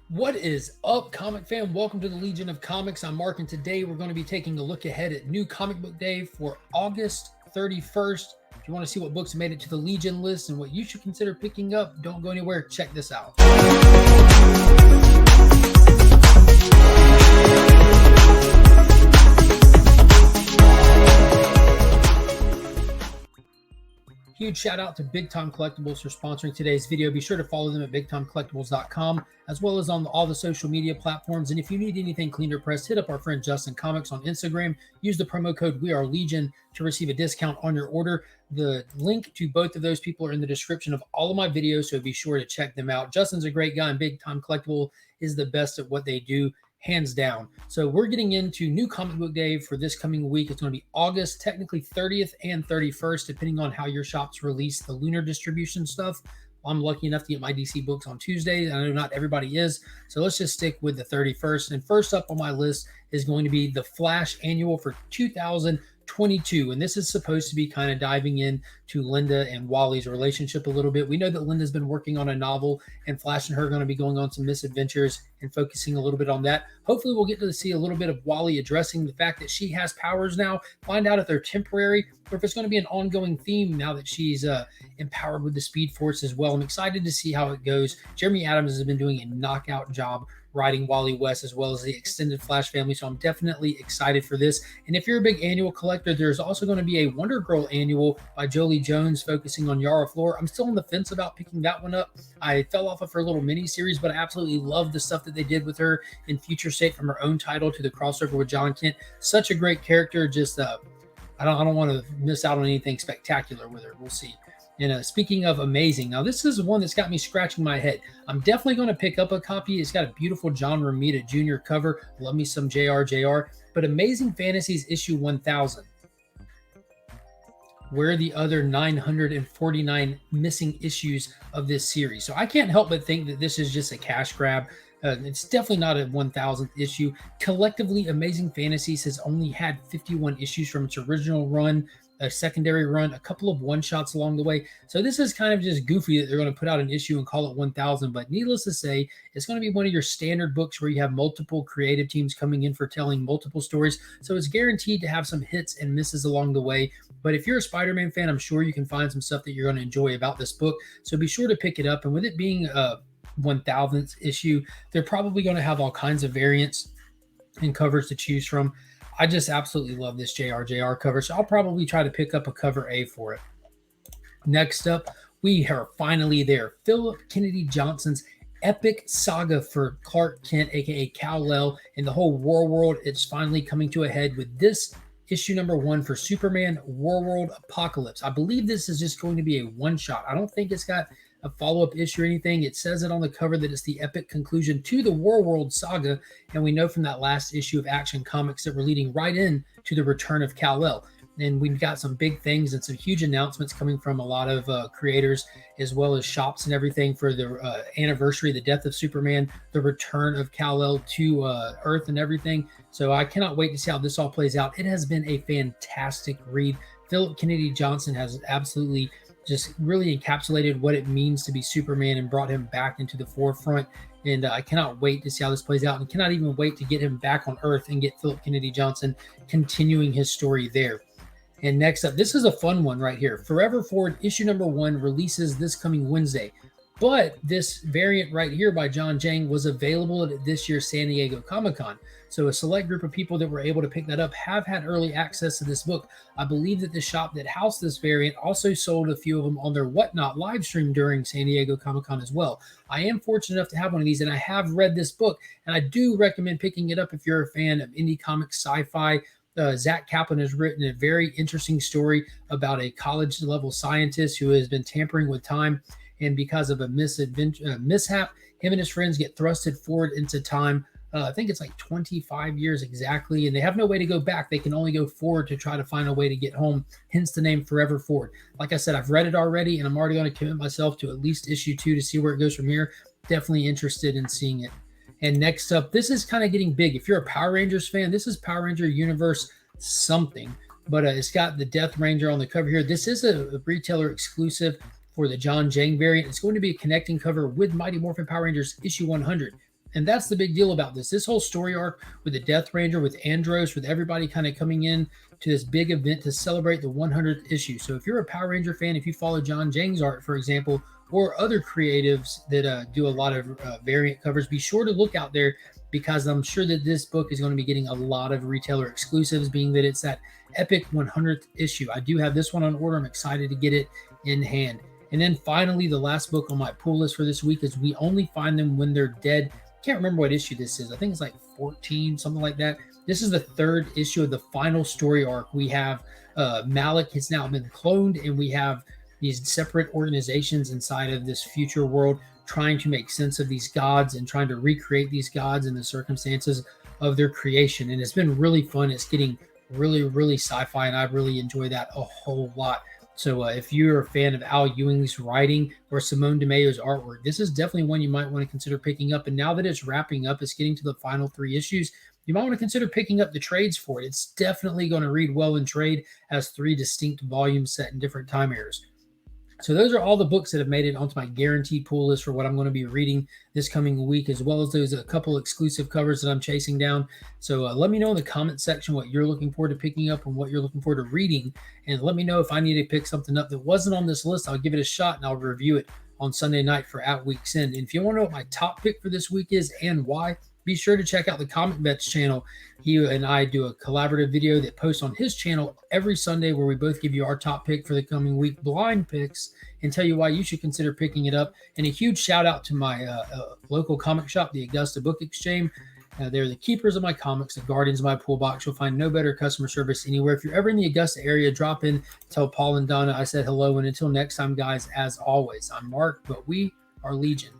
What is up, comic fan? Welcome to the Legion of Comics. I'm Mark, and today we're going to be taking a look ahead at new comic book day for August 31st. If you want to see what books made it to the Legion list and what you should consider picking up, don't go anywhere. Check this out. Huge shout out to Big Time Collectibles for sponsoring today's video. Be sure to follow them at bigtimecollectibles.com as well as on all the social media platforms. And if you need anything cleaned or pressed, hit up our friend Justin Comics on Instagram. Use the promo code WeAreLegion to receive a discount on your order. The link to both of those people are in the description of all of my videos, so be sure to check them out. Justin's a great guy, and Big Time Collectible is the best at what they do, hands down. So we're getting into new comic book day for this coming week. It's going to be August, technically 30th and 31st, depending on how your shops release the lunar distribution stuff. I'm lucky enough to get my DC books on Tuesdays. I know not everybody is, so let's just stick with the 31st. And first up on my list is going to be the Flash Annual for 2022. And this is supposed to be kind of diving in to Linda and Wally's relationship a little bit. We know that Linda's been working on a novel, and Flash and her are going to be going on some misadventures and focusing a little bit on that. Hopefully we'll get to see a little bit of Wally addressing the fact that she has powers now, find out if they're temporary or if it's going to be an ongoing theme now that she's empowered with the Speed Force as well. I'm excited to see how it goes. Jeremy Adams has been doing a knockout job writing Wally West as well as the extended Flash family, so I'm definitely excited for this. And if you're a big annual collector, there's also going to be a Wonder Girl annual by Jolie Jones focusing on Yara Flor. I'm still on the fence about picking that one up. I fell off of her little mini series, but I absolutely love the stuff that they did with her in Future State, from her own title to the crossover with John Kent. Such a great character. Just I don't want to miss out on anything spectacular with her. We'll see. And speaking of amazing, now this is one that's got me scratching my head. I'm definitely going to pick up a copy. It's got a beautiful John Romita Jr. cover. Love me some JR. But Amazing Fantasies issue 1000. Where are the other 949 missing issues of this series? So I can't help but think that this is just a cash grab. It's definitely not a 1000th issue. Collectively, Amazing Fantasies has only had 51 issues from its original run, a secondary run, a couple of one-shots along the way. So this is kind of just goofy that they're going to put out an issue and call it 1000, but needless to say, it's going to be one of your standard books where you have multiple creative teams coming in for telling multiple stories. So it's guaranteed to have some hits and misses along the way. But if you're a Spider-Man fan, I'm sure you can find some stuff that you're going to enjoy about this book. So be sure to pick it up. And with it being 1000th issue, they're probably going to have all kinds of variants and covers to choose from. I just absolutely love this JR cover, so I'll probably try to pick up a cover A for it. Next up, we are finally there. Philip Kennedy Johnson's epic saga for Clark Kent, aka Kal-El, and the whole War World. It's finally coming to a head with this issue number 1 for Superman War World Apocalypse. I believe this is just going to be a one-shot. I don't think it's got a follow-up issue or anything. It says it on the cover that it's the epic conclusion to the War World saga, and we know from that last issue of Action Comics that we're leading right in to the return of Kal-El. And we've got some big things and some huge announcements coming from a lot of creators as well as shops and everything for the anniversary, the death of Superman, the return of Kal-El to Earth and everything. So I cannot wait to see how this all plays out. It has been a fantastic read. Philip Kennedy Johnson has absolutely just really encapsulated what it means to be Superman and brought him back into the forefront. And I cannot wait to see how this plays out, and cannot even wait to get him back on Earth and get Philip Kennedy Johnson continuing his story there. And next up, this is a fun one right here. Forever Forward issue number 1 releases this coming Wednesday. But this variant right here by John Jang was available at this year's San Diego Comic-Con. So a select group of people that were able to pick that up have had early access to this book. I believe that the shop that housed this variant also sold a few of them on their Whatnot live stream during San Diego Comic-Con as well. I am fortunate enough to have one of these, and I have read this book, and I do recommend picking it up if you're a fan of indie comics, sci-fi. Zach Kaplan has written a very interesting story about a college-level scientist who has been tampering with time, and because of a mishap, him and his friends get thrusted forward into time. I think it's like 25 years exactly, and they have no way to go back. They can only go forward to try to find a way to get home, hence the name Forever Forward. Like I said, I've read it already, and I'm already going to commit myself to at least issue 2 to see where it goes from here. Definitely interested in seeing it. And next up, this is kind of getting big. If you're a Power Rangers fan, this is Power Ranger Universe something, but it's got the Death Ranger on the cover here. This is a retailer exclusive for the John Jang variant. It's going to be a connecting cover with Mighty Morphin Power Rangers issue 100. And that's the big deal about this. This whole story arc with the Death Ranger, with Andros, with everybody kind of coming in to this big event to celebrate the 100th issue. So if you're a Power Ranger fan, if you follow John Jang's art, for example, or other creatives that do a lot of variant covers, be sure to look out there, because I'm sure that this book is going to be getting a lot of retailer exclusives, being that it's that epic 100th issue. I do have this one on order. I'm excited to get it in hand. And then finally, the last book on my pull list for this week is We Only Find Them When They're Dead. Can't remember what issue this is. I think it's like 14, something like that. This is the third issue of the final story arc. We have Malik has now been cloned, and we have these separate organizations inside of this future world trying to make sense of these gods and trying to recreate these gods in the circumstances of their creation. And it's been really fun. It's getting really, really sci-fi, and I really enjoy that a whole lot. So if you're a fan of Al Ewing's writing or Simone DeMayo's artwork, this is definitely one you might want to consider picking up. And now that it's wrapping up, it's getting to the final 3 issues, you might want to consider picking up the trades for it. It's definitely going to read well in trade, as 3 distinct volumes set in different time eras. So those are all the books that have made it onto my guaranteed pull list for what I'm going to be reading this coming week, as well as those a couple exclusive covers that I'm chasing down. So let me know in the comment section what you're looking forward to picking up and what you're looking forward to reading. And let me know if I need to pick something up that wasn't on this list. I'll give it a shot and I'll review it on Sunday night for At Week's End. And if you want to know what my top pick for this week is and why, be sure to check out the Comic Vets channel. He and I do a collaborative video that posts on his channel every Sunday, where we both give you our top pick for the coming week, blind picks, and tell you why you should consider picking it up. And a huge shout out to my local comic shop, the Augusta Book Exchange. They're the keepers of my comics, the guardians of my pool box. You'll find no better customer service anywhere. If you're ever in the Augusta area, drop in, tell Paul and Donna I said hello. And until next time, guys, as always, I'm Mark, but we are Legion.